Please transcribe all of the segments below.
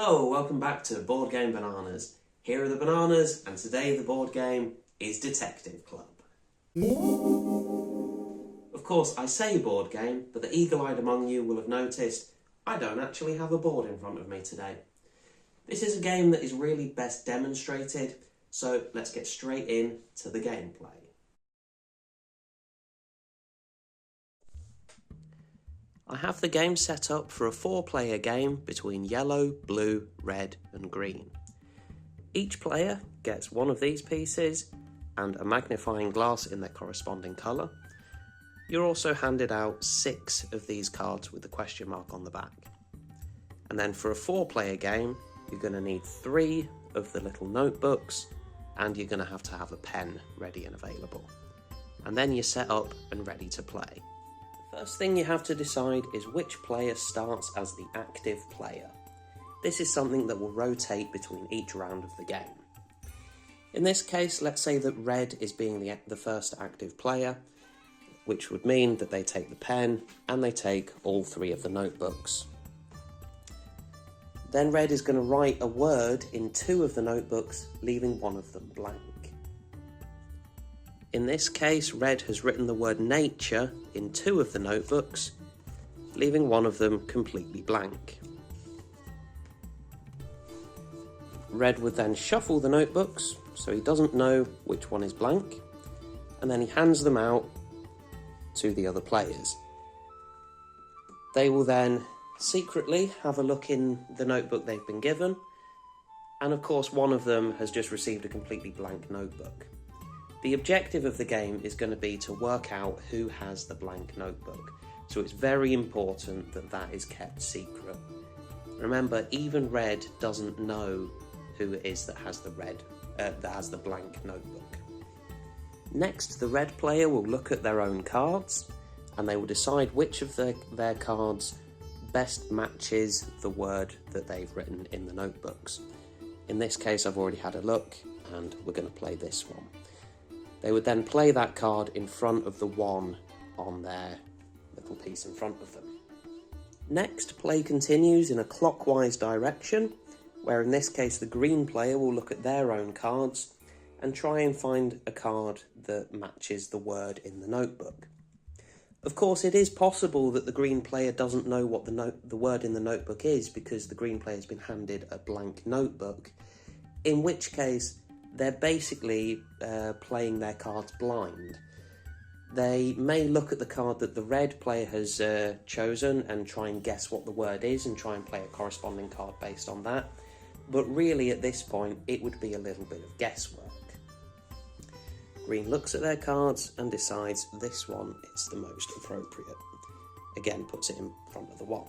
Hello, welcome back to Board Game Bananas. Here are the bananas, and today the board game is Detective Club. Of course, I say board game, but the eagle-eyed among you will have noticed I don't actually have a board in front of me today. This is a game that is really best demonstrated, so let's get straight in to the gameplay. I have the game set up for a 4-player game between yellow, blue, red and green. Each player gets one of these pieces and a magnifying glass in their corresponding colour. You're also handed out 6 of these cards with the question mark on the back. And then for a 4-player game, you're going to need 3 of the little notebooks and you're going to have a pen ready and available. And then you're set up and ready to play. First thing you have to decide is which player starts as the active player. This is something that will rotate between each round of the game. In this case, let's say that red is being the first active player, which would mean that they take the pen and they take all 3 of the notebooks. Then red is going to write a word in 2 of the notebooks, leaving one of them blank. In this case, red has written the word nature in 2 of the notebooks, leaving one of them completely blank. Red would then shuffle the notebooks, so he doesn't know which one is blank, and then he hands them out to the other players. They will then secretly have a look in the notebook they've been given, and of course one of them has just received a completely blank notebook. The objective of the game is going to be to work out who has the blank notebook, so it's very important that that is kept secret. Remember, even red doesn't know who it is that has the blank notebook. Next, the red player will look at their own cards and they will decide which of their cards best matches the word that they've written in the notebooks. In this case, I've already had a look and we're going to play this one. They would then play that card in front of the one on their little piece in front of them. Next, play continues in a clockwise direction, where in this case the green player will look at their own cards and try and find a card that matches the word in the notebook. Of course, it is possible that the green player doesn't know what the word in the notebook is because the green player has been handed a blank notebook, in which case they're basically playing their cards blind. They may look at the card that the red player has chosen and try and guess what the word is and try and play a corresponding card based on that, but really at this point it would be a little bit of guesswork. Green looks at their cards and decides this one is the most appropriate. Again, puts it in front of the one.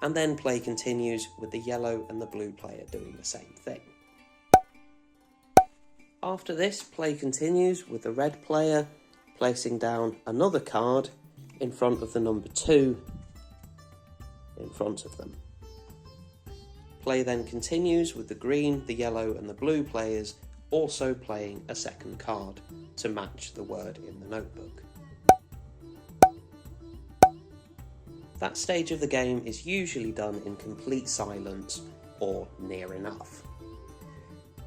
And then play continues with the yellow and the blue player doing the same thing. After this, play continues with the red player placing down another card in front of the number 2 in front of them. Play then continues with the green, the yellow and the blue players also playing a second card to match the word in the notebook. That stage of the game is usually done in complete silence or near enough.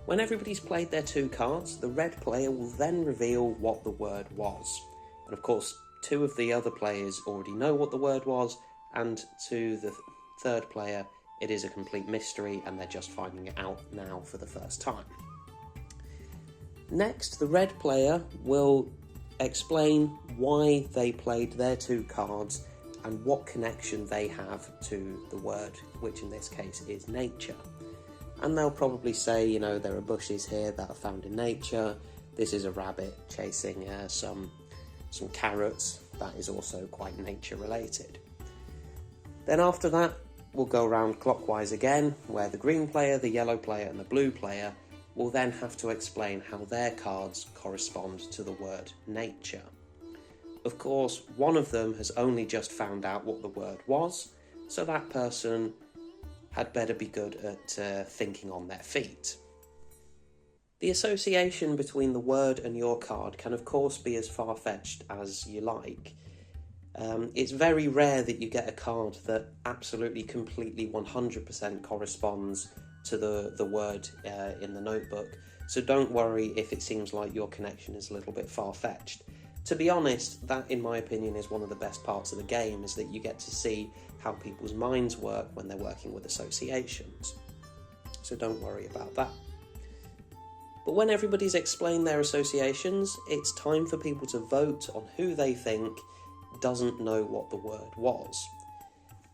When everybody's played their 2 cards, the red player will then reveal what the word was. And of course, 2 of the other players already know what the word was, and to the 3rd player, it is a complete mystery and they're just finding it out now for the first time. Next, the red player will explain why they played their 2 cards and what connection they have to the word, which in this case is nature. And they'll probably say, you know, there are bushes here that are found in nature. This is a rabbit chasing some carrots. That is also quite nature related. Then after that, we'll go around clockwise again, where the green player, the yellow player and the blue player will then have to explain how their cards correspond to the word nature. Of course, one of them has only just found out what the word was, so that person had better be good at thinking on their feet. The association between the word and your card can of course be as far-fetched as you like. It's very rare that you get a card that absolutely, completely, 100% corresponds to the word in the notebook. So don't worry if it seems like your connection is a little bit far-fetched. To be honest, that in my opinion is one of the best parts of the game, is that you get to see how people's minds work when they're working with associations. So don't worry about that. But when everybody's explained their associations, it's time for people to vote on who they think doesn't know what the word was.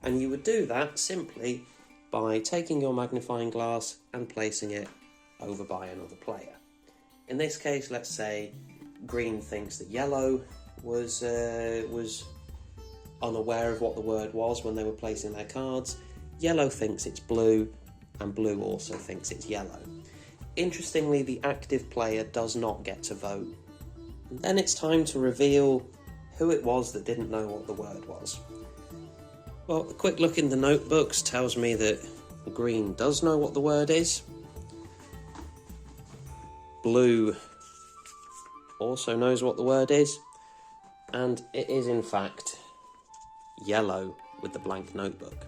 And you would do that simply by taking your magnifying glass and placing it over by another player. In this case, let's say green thinks that yellow was unaware of what the word was when they were placing their cards. Yellow thinks it's blue, and blue also thinks it's yellow. Interestingly, the active player does not get to vote. And then it's time to reveal who it was that didn't know what the word was. Well, a quick look in the notebooks tells me that green does know what the word is. Blue also knows what the word is. And it is, in fact, yellow with the blank notebook.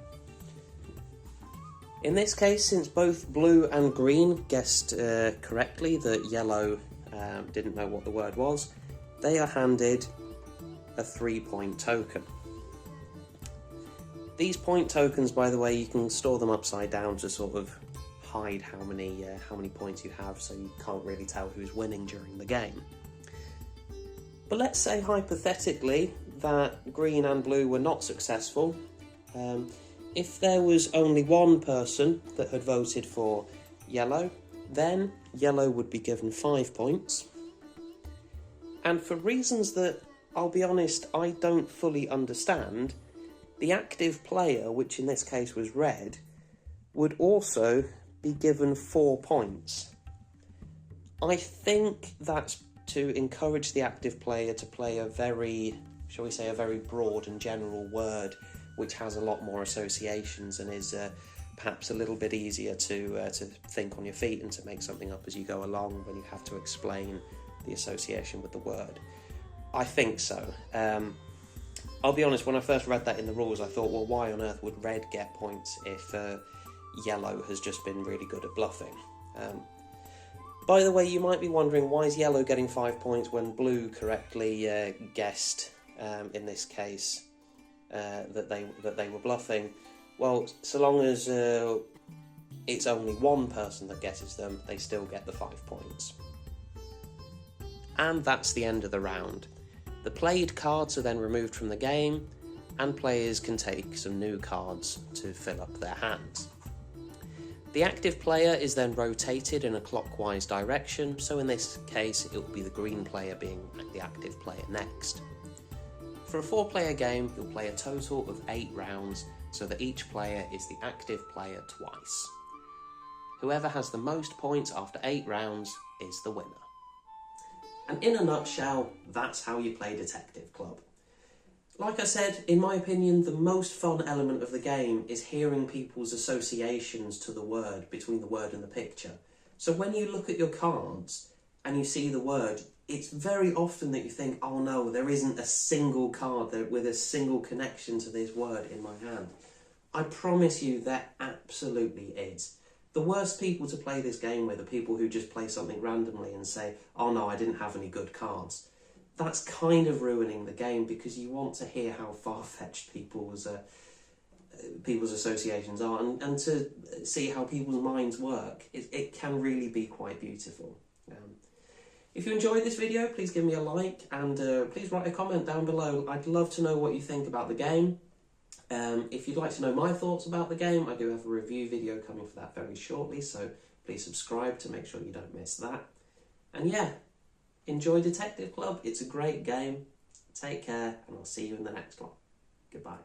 In this case, since both blue and green guessed correctly that yellow didn't know what the word was, they are handed a 3-point token. These point tokens, by the way, you can store them upside down to sort of hide how many points you have, so you can't really tell who's winning during the game. But let's say hypothetically that green and blue were not successful. If there was only one person that had voted for yellow, then yellow would be given 5 points. And for reasons that, I'll be honest, I don't fully understand, the active player, which in this case was red, would also be given 4 points. I think that's to encourage the active player to play a very, shall we say, a very broad and general word, which has a lot more associations and is perhaps a little bit easier to think on your feet and to make something up as you go along when you have to explain the association with the word. I think so. I'll be honest, when I first read that in the rules, I thought, well, why on earth would red get points if yellow has just been really good at bluffing? By the way, you might be wondering, why is yellow getting 5 points when blue correctly guessed, in this case, that they were bluffing? Well, so long as it's only one person that guesses them, they still get the 5 points. And that's the end of the round. The played cards are then removed from the game, and players can take some new cards to fill up their hands. The active player is then rotated in a clockwise direction, so in this case it will be the green player being the active player next. For a 4-player game, you'll play a total of 8 rounds, so that each player is the active player twice. Whoever has the most points after 8 rounds is the winner. And in a nutshell, that's how you play Detective Club. Like I said, in my opinion, the most fun element of the game is hearing people's associations to the word, between the word and the picture. So when you look at your cards and you see the word, it's very often that you think, oh no, there isn't a single card with a single connection to this word in my hand. I promise you there absolutely is. The worst people to play this game with are people who just play something randomly and say, oh no, I didn't have any good cards. That's kind of ruining the game, because you want to hear how far-fetched people's associations are, and to see how people's minds work. It can really be quite beautiful. If you enjoyed this video, please give me a like, and please write a comment down below. I'd love to know what you think about the game. If you'd like to know my thoughts about the game, I do have a review video coming for that very shortly, so please subscribe to make sure you don't miss that. And yeah, enjoy Detective Club. It's a great game. Take care, and I'll see you in the next one. Goodbye.